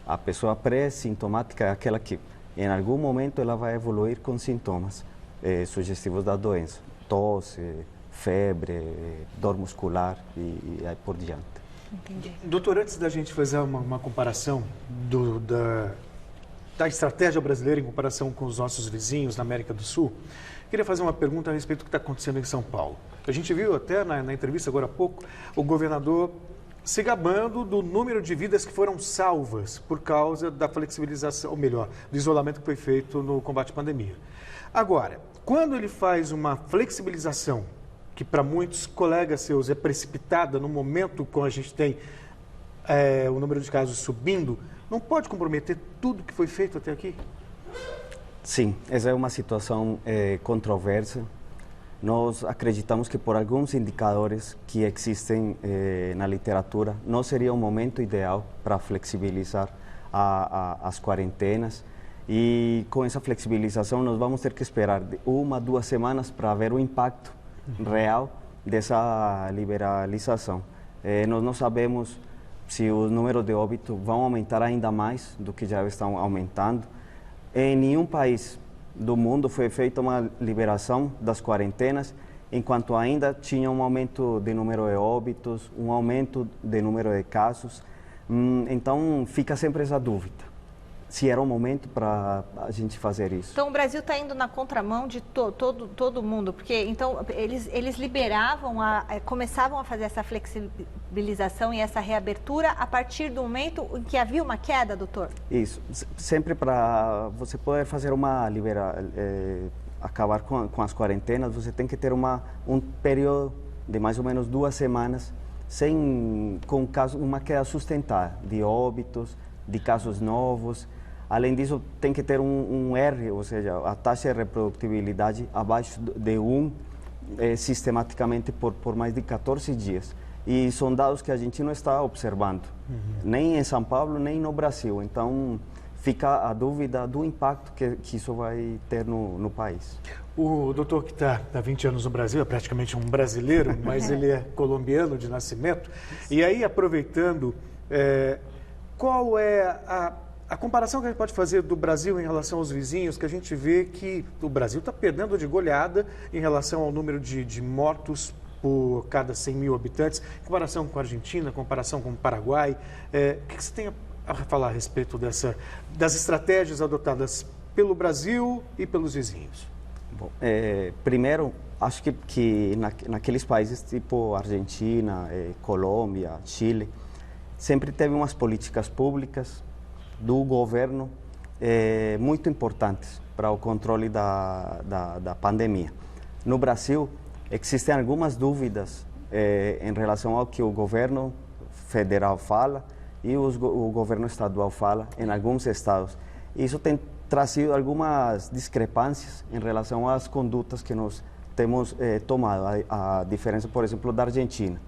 A pessoa pré-sintomática é aquela que, em algum momento, ela vai evoluir com sintomas sugestivos da doença. Tosse, febre, dor muscular e aí por diante. Entendi. Doutor, antes da gente fazer uma comparação da estratégia brasileira em comparação com os nossos vizinhos na América do Sul, queria fazer uma pergunta a respeito do que está acontecendo em São Paulo. A gente viu até na entrevista agora há pouco o governador se gabando do número de vidas que foram salvas por causa da flexibilização, ou melhor, do isolamento que foi feito no combate à pandemia. Agora, quando ele faz uma flexibilização que para muitos colegas seus é precipitada no momento quando a gente tem o número de casos subindo, não pode comprometer tudo que foi feito até aqui? Sim, essa é uma situação controversa. Nós acreditamos que por alguns indicadores que existem na literatura, não seria o momento ideal para flexibilizar as quarentenas. E com essa flexibilização nós vamos ter que esperar de 1 a 2 semanas para ver o impacto real dessa liberalização. Nós não sabemos se os números de óbito vão aumentar ainda mais do que já estão aumentando. Em nenhum país do mundo foi feita uma liberação das quarentenas, enquanto ainda tinha um aumento de número de óbitos, um aumento de número de casos. Então fica sempre essa dúvida, se era o momento para a gente fazer isso. Então o Brasil está indo na contramão de todo mundo, porque então eles liberavam, começavam a fazer essa flexibilização e essa reabertura a partir do momento em que havia uma queda, doutor? Isso, sempre para você poder fazer acabar com as quarentenas, você tem que ter um período de mais ou menos 2 semanas com uma queda sustentada de óbitos, de casos novos. Além disso, tem que ter um R, ou seja, a taxa de reprodutibilidade abaixo de 1 sistematicamente por mais de 14 dias. E são dados que a gente não está observando, nem em São Paulo, nem no Brasil. Então, fica a dúvida do impacto que isso vai ter no país. O doutor que está há 20 anos no Brasil, é praticamente um brasileiro, mas ele é colombiano de nascimento. E aí, aproveitando, qual é a comparação que a gente pode fazer do Brasil em relação aos vizinhos, que a gente vê que o Brasil está perdendo de goleada em relação ao número de mortos por cada 100 mil habitantes, em comparação com a Argentina, em comparação com o Paraguai. O que você tem a falar a respeito das estratégias adotadas pelo Brasil e pelos vizinhos? Bom, primeiro, acho que naqueles países tipo Argentina, Colômbia, Chile, sempre teve umas políticas públicas do governo muito importantes para o controle da pandemia. No Brasil, existem algumas dúvidas em relação ao que o governo federal fala e o governo estadual fala em alguns estados. Isso tem trazido algumas discrepâncias em relação às condutas que nós temos tomado. A diferença, por exemplo, da Argentina,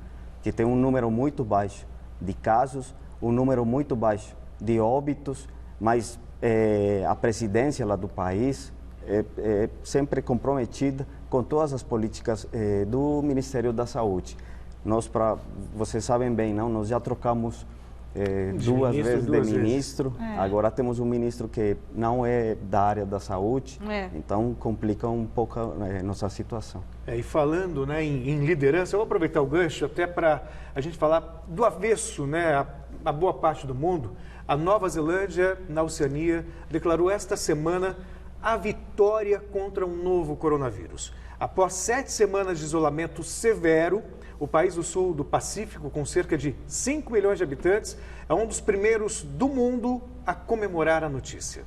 que tem um número muito baixo de casos, um número muito baixo de óbitos, mas a presidência lá do país sempre comprometida com todas as políticas do Ministério da Saúde. Vocês sabem bem, não? Nós já trocamos duas vezes de ministro. Agora temos um ministro que não é da área da saúde, então complica um pouco a nossa situação. E falando, né, em liderança, eu vou aproveitar o gancho até para a gente falar do avesso, né, a boa parte do mundo. A Nova Zelândia, na Oceania, declarou esta semana a vitória contra um novo coronavírus. Após 7 semanas de isolamento severo, o país do sul do Pacífico, com cerca de 5 milhões de habitantes, é um dos primeiros do mundo a comemorar a notícia.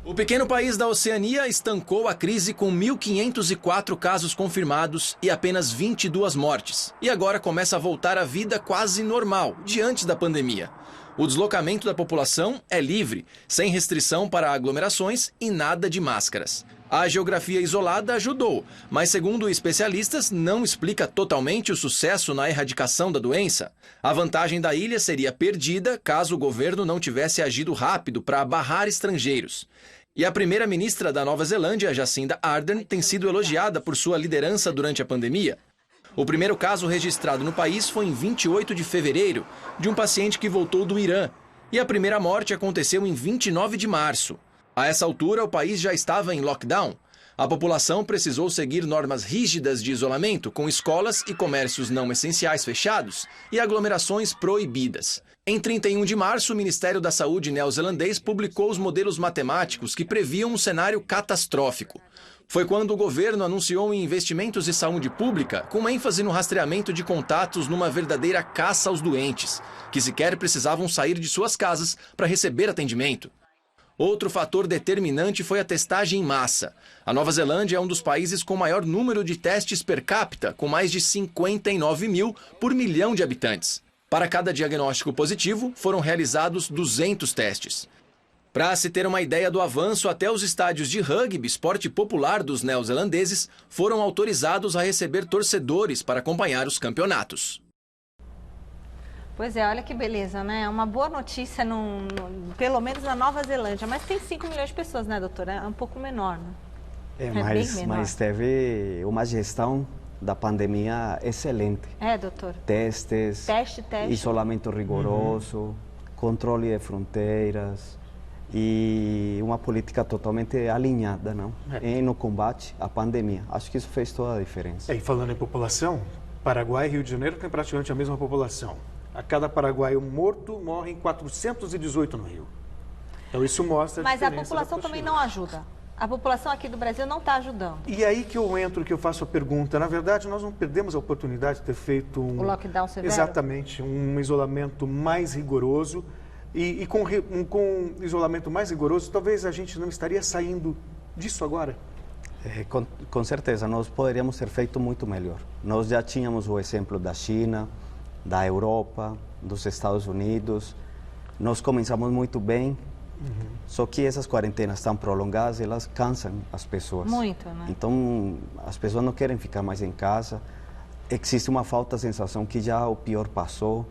O pequeno país da Oceania estancou a crise com 1.504 casos confirmados e apenas 22 mortes. E agora começa a voltar à vida quase normal, diante da pandemia. O deslocamento da população é livre, sem restrição para aglomerações e nada de máscaras. A geografia isolada ajudou, mas segundo especialistas, não explica totalmente o sucesso na erradicação da doença. A vantagem da ilha seria perdida caso o governo não tivesse agido rápido para barrar estrangeiros. E a primeira-ministra da Nova Zelândia, Jacinda Ardern, tem sido elogiada por sua liderança durante a pandemia. O primeiro caso registrado no país foi em 28 de fevereiro, de um paciente que voltou do Irã. E a primeira morte aconteceu em 29 de março. A essa altura, o país já estava em lockdown. A população precisou seguir normas rígidas de isolamento, com escolas e comércios não essenciais fechados e aglomerações proibidas. Em 31 de março, o Ministério da Saúde neozelandês publicou os modelos matemáticos que previam um cenário catastrófico. Foi quando o governo anunciou em investimentos de saúde pública, com ênfase no rastreamento de contatos numa verdadeira caça aos doentes, que sequer precisavam sair de suas casas para receber atendimento. Outro fator determinante foi a testagem em massa. A Nova Zelândia é um dos países com maior número de testes per capita, com mais de 59 mil por milhão de habitantes. Para cada diagnóstico positivo, foram realizados 200 testes. Para se ter uma ideia do avanço, até os estádios de rugby, esporte popular dos neozelandeses, foram autorizados a receber torcedores para acompanhar os campeonatos. Pois é, olha que beleza, né? Uma boa notícia, pelo menos na Nova Zelândia. Mas tem 5 milhões de pessoas, né, doutora? É um pouco menor, né? Mas teve uma gestão da pandemia excelente. Doutor? Testes, isolamento rigoroso, controle de fronteiras e uma política totalmente alinhada, não? No combate à pandemia. Acho que isso fez toda a diferença. E falando em população, Paraguai e Rio de Janeiro têm praticamente a mesma população. A cada paraguaio morto, morrem 418 no Rio. Então isso mostra a diferença. Mas a população também não ajuda. A população aqui do Brasil não está ajudando. E aí que eu entro, que eu faço a pergunta. Na verdade, nós não perdemos a oportunidade de ter feito o lockdown severo? Exatamente, um isolamento mais rigoroso. E com isolamento mais rigoroso, talvez a gente não estaria saindo disso agora. Com certeza, nós poderíamos ter feito muito melhor. Nós já tínhamos o exemplo da China, da Europa, dos Estados Unidos. Nós começamos muito bem, só que essas quarentenas tão prolongadas, elas cansam as pessoas. Muito, né? Então, as pessoas não querem ficar mais em casa. Existe uma falta de sensação que já o pior passou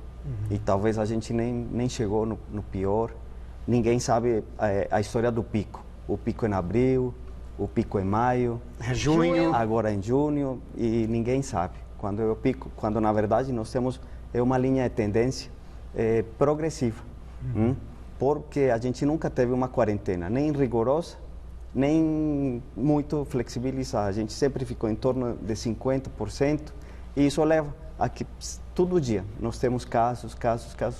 e talvez a gente nem chegou no pior. Ninguém sabe a história do pico. O pico em abril, o pico em maio, junho, agora em junho, e ninguém sabe quando é o pico, quando na verdade nós temos uma linha de tendência progressiva, porque a gente nunca teve uma quarentena nem rigorosa, nem muito flexibilizada. A gente sempre ficou em torno de 50%, e isso leva a que todo dia nós temos casos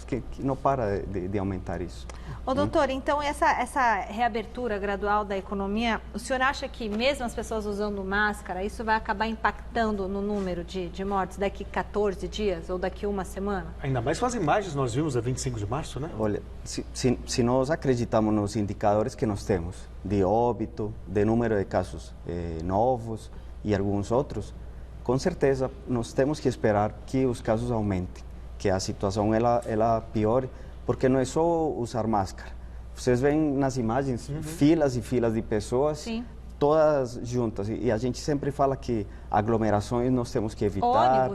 que não para de aumentar isso. Ô, doutor, então essa reabertura gradual da economia, o senhor acha que mesmo as pessoas usando máscara, isso vai acabar impactando no número de mortes daqui 14 dias ou daqui uma semana? Ainda mais com as imagens nós vimos a 25 de março, né? Olha, se nós acreditamos nos indicadores que nós temos, de óbito, de número de casos novos e alguns outros, com certeza nós temos que esperar que os casos aumentem, que a situação ela piore, porque não é só usar máscara. Vocês veem nas imagens filas e filas de pessoas, todas juntas. E a gente sempre fala que aglomerações nós temos que evitar.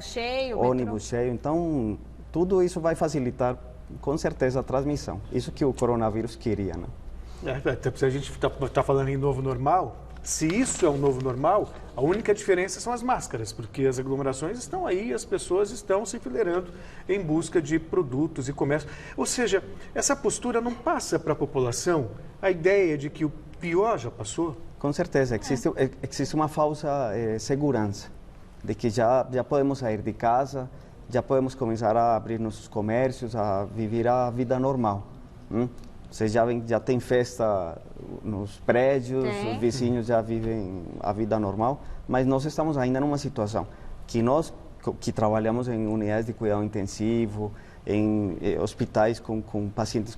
Ônibus cheio. Então, tudo isso vai facilitar, com certeza, a transmissão. Isso que o coronavírus queria, né? Até se a gente está falando em novo normal, se isso é um novo normal, a única diferença são as máscaras, porque as aglomerações estão aí e as pessoas estão se enfileirando em busca de produtos e comércio. Ou seja, essa postura não passa para a população a ideia de que o pior já passou? Com certeza, existe uma falsa segurança de que já podemos sair de casa, já podemos começar a abrir nossos comércios, a viver a vida normal. Você já tem festa nos prédios, os vizinhos já vivem a vida normal, mas nós estamos ainda numa situação que nós, que trabalhamos em unidades de cuidado intensivo, em hospitais com pacientes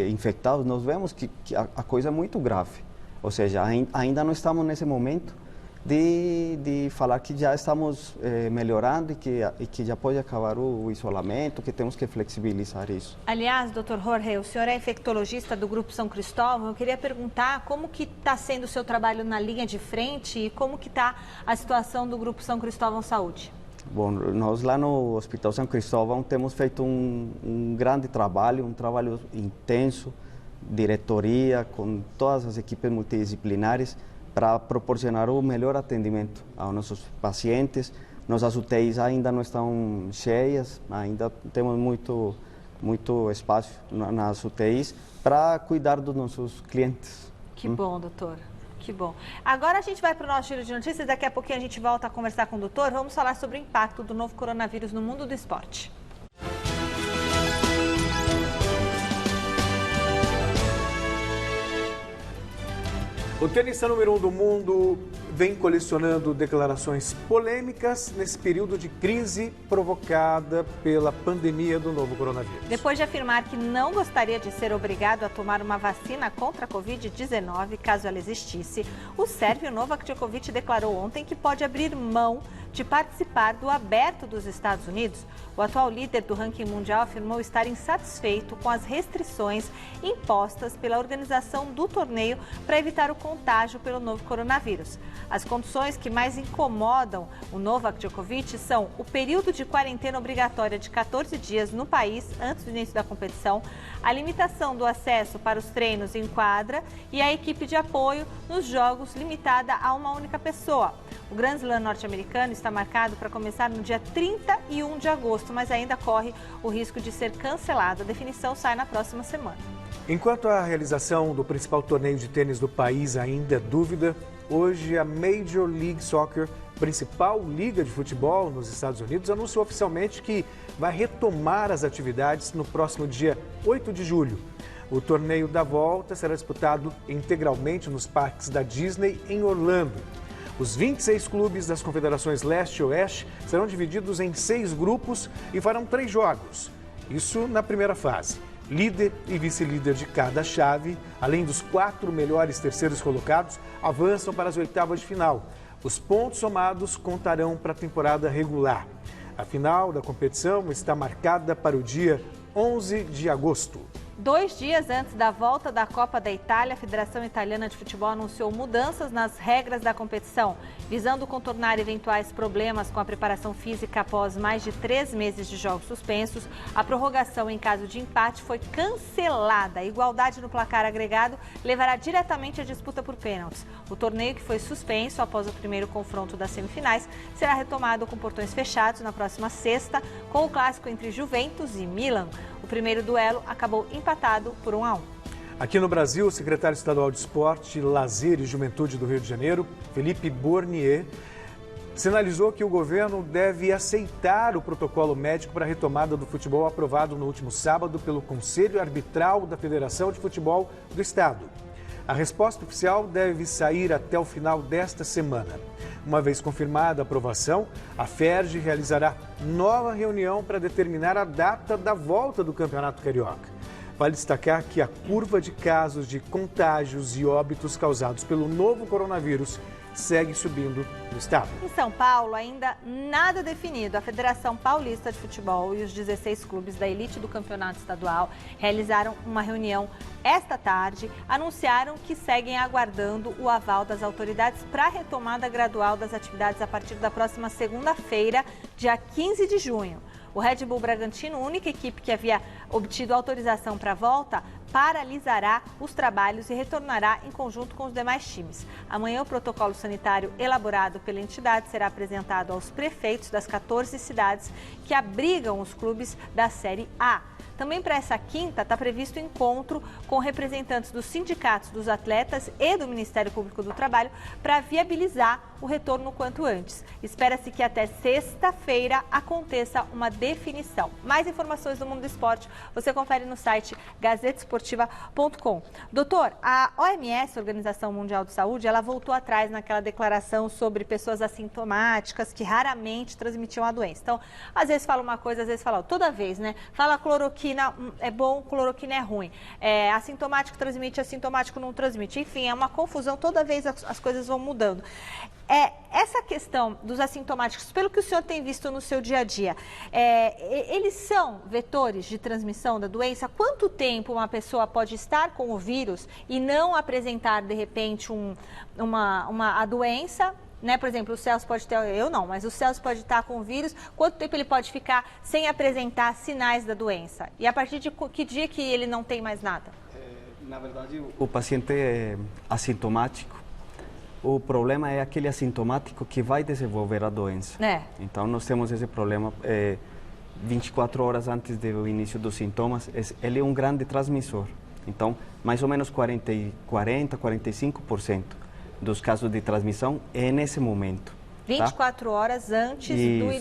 infectados, nós vemos que a coisa é muito grave. Ou seja, ainda não estamos nesse momento de falar que já estamos melhorando e que já pode acabar o isolamento, que temos que flexibilizar isso. Aliás, doutor Jorge, o senhor é infectologista do Grupo São Cristóvão. Eu queria perguntar como que está sendo o seu trabalho na linha de frente e como que está a situação do Grupo São Cristóvão Saúde. Bom, nós lá no Hospital São Cristóvão temos feito um grande trabalho, um trabalho intenso, diretoria, com todas as equipes multidisciplinares, para proporcionar o melhor atendimento aos nossos pacientes. Nossas UTIs ainda não estão cheias, ainda temos muito espaço nas UTIs para cuidar dos nossos clientes. Que bom, doutor. Que bom. Agora a gente vai para o nosso giro de notícias, daqui a pouquinho a gente volta a conversar com o doutor. Vamos falar sobre o impacto do novo coronavírus no mundo do esporte. O tenista número 1 do mundo vem colecionando declarações polêmicas nesse período de crise provocada pela pandemia do novo coronavírus. Depois de afirmar que não gostaria de ser obrigado a tomar uma vacina contra a Covid-19, caso ela existisse, o sérvio Novak Djokovic declarou ontem que pode abrir mão de participar do Aberto dos Estados Unidos. O atual líder do ranking mundial afirmou estar insatisfeito com as restrições impostas pela organização do torneio para evitar o contágio pelo novo coronavírus. As condições que mais incomodam o Novak Djokovic são o período de quarentena obrigatória de 14 dias no país antes do início da competição, a limitação do acesso para os treinos em quadra e a equipe de apoio nos jogos limitada a uma única pessoa. O Grand Slam norte-americano está marcado para começar no dia 31 de agosto, mas ainda corre o risco de ser cancelado. A definição sai na próxima semana. Enquanto a realização do principal torneio de tênis do país ainda é dúvida, hoje a Major League Soccer, principal liga de futebol nos Estados Unidos, anunciou oficialmente que vai retomar as atividades no próximo dia 8 de julho. O torneio da volta será disputado integralmente nos parques da Disney em Orlando. Os 26 clubes das confederações Leste e Oeste serão divididos em 6 grupos e farão 3 jogos. Isso na primeira fase. Líder e vice-líder de cada chave, além dos 4 melhores terceiros colocados, avançam para as oitavas de final. Os pontos somados contarão para a temporada regular. A final da competição está marcada para o dia 11 de agosto. 2 dias antes da volta da Copa da Itália, a Federação Italiana de Futebol anunciou mudanças nas regras da competição, visando contornar eventuais problemas com a preparação física após mais de 3 meses de jogos suspensos. A prorrogação em caso de empate foi cancelada. A igualdade no placar agregado levará diretamente à disputa por pênaltis. O torneio, que foi suspenso após o primeiro confronto das semifinais, será retomado com portões fechados na próxima sexta, com o clássico entre Juventus e Milan. O primeiro duelo acabou empatado por 1-1. Aqui no Brasil, o secretário estadual de Esporte, Lazer e Juventude do Rio de Janeiro, Felipe Bornier, sinalizou que o governo deve aceitar o protocolo médico para a retomada do futebol aprovado no último sábado pelo Conselho Arbitral da Federação de Futebol do Estado. A resposta oficial deve sair até o final desta semana. Uma vez confirmada a aprovação, a FERJ realizará nova reunião para determinar a data da volta do Campeonato Carioca. Vale destacar que a curva de casos de contágios e óbitos causados pelo novo coronavírus segue subindo no estado. Em São Paulo, ainda nada definido. A Federação Paulista de Futebol e os 16 clubes da elite do campeonato estadual realizaram uma reunião esta tarde. Anunciaram que seguem aguardando o aval das autoridades para a retomada gradual das atividades a partir da próxima segunda-feira, dia 15 de junho. O Red Bull Bragantino, única equipe que havia obtido autorização para a volta, paralisará os trabalhos e retornará em conjunto com os demais times. Amanhã, o protocolo sanitário elaborado pela entidade será apresentado aos prefeitos das 14 cidades que abrigam os clubes da Série A. Também para essa quinta está previsto encontro com representantes dos sindicatos, dos atletas e do Ministério Público do Trabalho para viabilizar o retorno o quanto antes. Espera-se que até sexta-feira aconteça uma definição. Mais informações do mundo do esporte você confere no site gazetesportiva.com. Doutor, a OMS, Organização Mundial de Saúde, ela voltou atrás naquela declaração sobre pessoas assintomáticas que raramente transmitiam a doença. Então, às vezes fala uma coisa, às vezes fala outra. Toda vez, né? Fala cloroquina é bom, cloroquina é ruim. Assintomático transmite, assintomático não transmite. Enfim, é uma confusão, toda vez as coisas vão mudando. Essa questão dos assintomáticos, pelo que o senhor tem visto no seu dia a dia, eles são vetores de transmissão da doença? Quanto tempo uma pessoa pode estar com o vírus e não apresentar, de repente, a doença? Né? Por exemplo, o Celso pode ter, eu não, mas o Celso pode estar com o vírus, quanto tempo ele pode ficar sem apresentar sinais da doença? E a partir de que dia que ele não tem mais nada? Na verdade, o paciente é assintomático. O problema é aquele assintomático que vai desenvolver a doença. Então, nós temos esse problema 24 horas antes do início dos sintomas. Ele é um grande transmissor. Então, mais ou menos 45% dos casos de transmissão é nesse momento. 24 horas antes do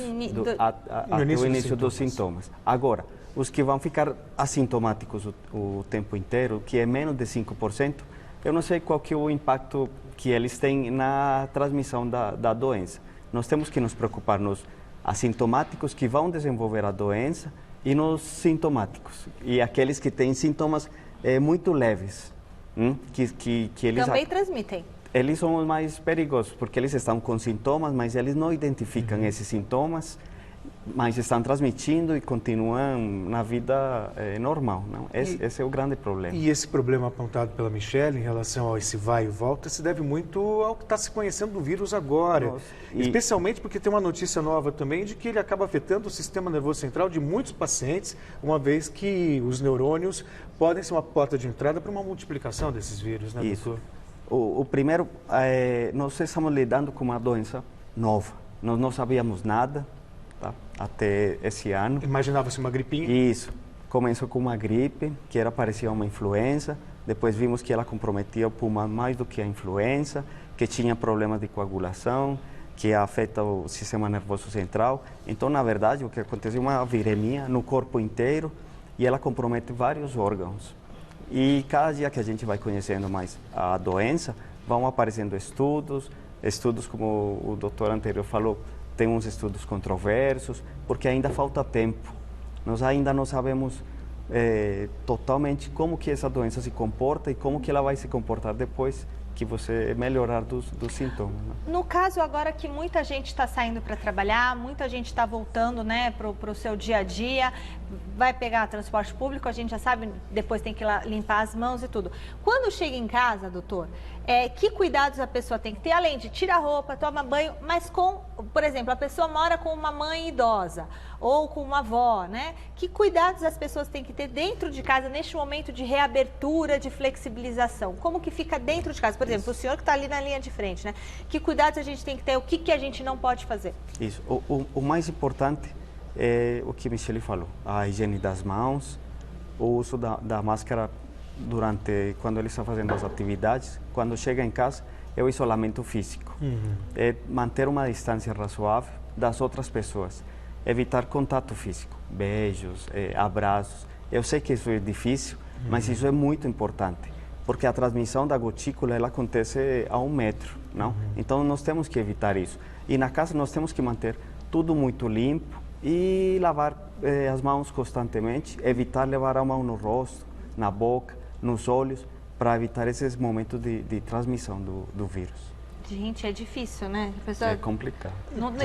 início dos sintomas. Agora, os que vão ficar assintomáticos o tempo inteiro, que é menos de 5%, eu não sei qual que é o impacto que eles têm na transmissão da doença. Nós temos que nos preocupar nos assintomáticos que vão desenvolver a doença e nos sintomáticos. E aqueles que têm sintomas muito leves, que eles também transmitem. Eles são os mais perigosos, porque eles estão com sintomas, mas eles não identificam esses sintomas, mas estão transmitindo e continuam na vida normal. Não? Esse é o grande problema. E esse problema apontado pela Michelle em relação a esse vai e volta se deve muito ao que está se conhecendo do vírus agora. Especialmente porque tem uma notícia nova também de que ele acaba afetando o sistema nervoso central de muitos pacientes, uma vez que os neurônios podem ser uma porta de entrada para uma multiplicação desses vírus, né, doutor? O primeiro, nós estamos lidando com uma doença nova. Nós não sabíamos nada até esse ano. Imaginava-se uma gripinha? Isso. Começou com uma gripe, que parecia uma influenza. Depois vimos que ela comprometia o pulmão mais do que a influenza, que tinha problemas de coagulação, que afeta o sistema nervoso central. Então, na verdade, o que aconteceu é uma viremia no corpo inteiro e ela compromete vários órgãos. E cada dia que a gente vai conhecendo mais a doença, vão aparecendo estudos como o doutor anterior falou, tem uns estudos controversos, porque ainda falta tempo. Nós ainda não sabemos totalmente como que essa doença se comporta e como que ela vai se comportar depois que você melhorar dos sintomas. Né? No caso agora que muita gente está saindo para trabalhar, muita gente está voltando, né, para o seu dia a dia, vai pegar transporte público, a gente já sabe, depois tem que limpar as mãos e tudo. Quando chega em casa, doutor, que cuidados a pessoa tem que ter? Além de tirar a roupa, tomar banho, mas por exemplo, a pessoa mora com uma mãe idosa ou com uma avó, né? Que cuidados as pessoas têm que ter dentro de casa neste momento de reabertura, de flexibilização? Como que fica dentro de casa? Por exemplo, o senhor que está ali na linha de frente, né? Que cuidados a gente tem que ter? O que a gente não pode fazer? Isso. O mais importante é o que Michelle falou, a higiene das mãos, o uso da máscara quando ele está fazendo as atividades, quando chega em casa, é o isolamento físico. É manter uma distância razoável das outras pessoas, evitar contato físico, beijos, abraços. Eu sei que isso é difícil, mas isso é muito importante, porque a transmissão da gotícula ela acontece a 1 metro, não? Então nós temos que evitar isso. E na casa nós temos que manter tudo muito limpo e lavar as mãos constantemente, evitar levar a mão no rosto, na boca, nos olhos, para evitar esses momentos de transmissão do vírus. Gente, é difícil, né? A pessoa... É complicado.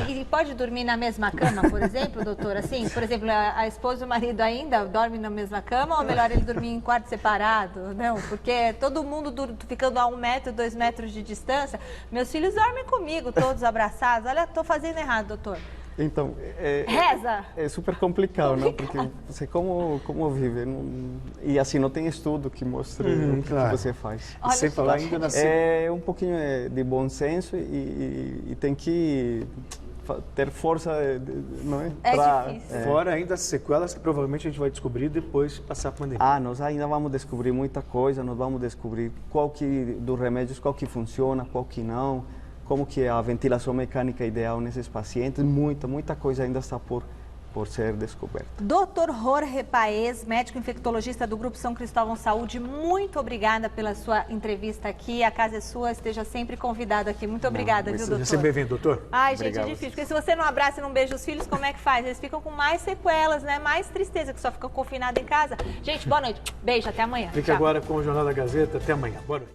E pode dormir na mesma cama, por exemplo, doutor? Assim, por exemplo, a esposa e o marido ainda dormem na mesma cama ou melhor ele dormir em quarto separado? Não, porque todo mundo ficando a 1 metro, 2 metros de distância. Meus filhos dormem comigo, todos abraçados. Olha, estou fazendo errado, doutor. Então, Reza! É super complicado, não? Porque você como vive, e assim, não tem estudo que mostre o que você faz. Olha, sem falar ainda na É um pouquinho de bom senso e tem que ter força, não é? Difícil. Fora ainda as sequelas que provavelmente a gente vai descobrir depois de passar a pandemia. Nós ainda vamos descobrir muita coisa, nós vamos descobrir dos remédios, qual que funciona, qual que não, como que é a ventilação mecânica ideal nesses pacientes, muita coisa ainda está por ser descoberta. Dr. Jorge Paez, médico infectologista do Grupo São Cristóvão Saúde, muito obrigada pela sua entrevista aqui. A casa é sua, esteja sempre convidado aqui. Muito obrigada, viu, doutor? Seja bem-vindo, doutor. Ai, gente, é difícil, porque se você não abraça e não beija os filhos, como é que faz? Eles ficam com mais sequelas, né? Mais tristeza, que só ficam confinados em casa. Gente, boa noite. Beijo, até amanhã. Fique Tchau. agora com o Jornal da Gazeta. Até amanhã. Boa noite.